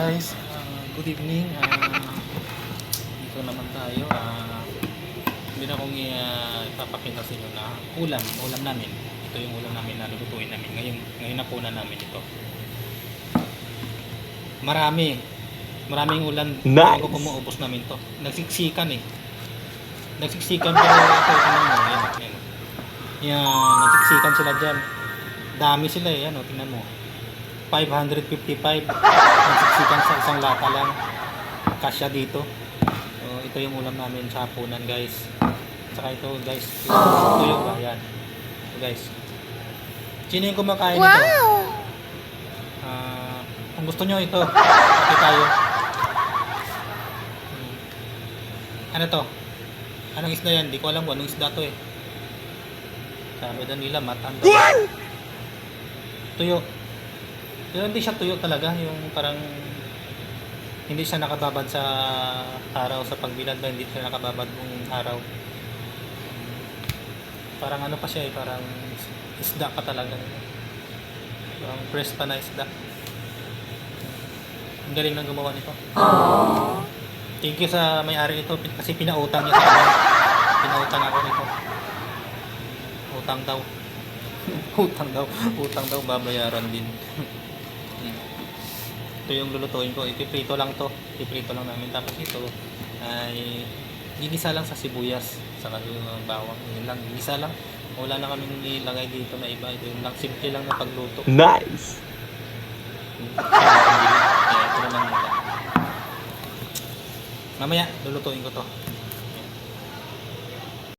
guys, good evening. Dito naman tayo. Hindi na akong ipapakita sa inyo na ulam namin. Ito yung ulam namin na lulutuin namin. Ngayon na po na namin ito. Maraming ulam. Nice. Ko kumuubos namin to. Nagsiksikan Nagsiksikan pero ito tingnan mo. Yan. Nagsiksikan sila dyan. Dami sila eh. Ano, tingnan mo. 555 nagsiksikan sa isang lata lang, kasya dito. So, ito yung ulam namin sa hapunan guys. Saka ito guys, ito yung ayan. Ito guys, sino yung kumakain nito? Kung gusto nyo ito, ito tayo. Ano to? Anong isda yan? Di ko alam kung anong isda to eh. Sabi na nila matanda. Tuyo. Pero hindi siya tuyo talaga, yung parang hindi siya nakababad sa araw, sa pagbilad ba, hindi siya nakababad ng araw. Parang ano pa siya eh, parang isda pa talaga. Parang fresh pa na isda. Ang galing nang gumawa nito. Thank you sa may-ari ito kasi pinautang niya sa akin. Pinautang ako nito. Utang daw babayaran din. Ito yung lulutuin ko, ipiprito lang to. Ipiprito lang namin. Tapos ito ay gigisa lang sa sibuyas, saka yung bawang. Yun lang, gigisa lang. Wala na kami nilagay dito na iba. Ito yung lang, simple lang na pagluto. Nice! Ito na lang muna. Mamaya lulutuin ko to.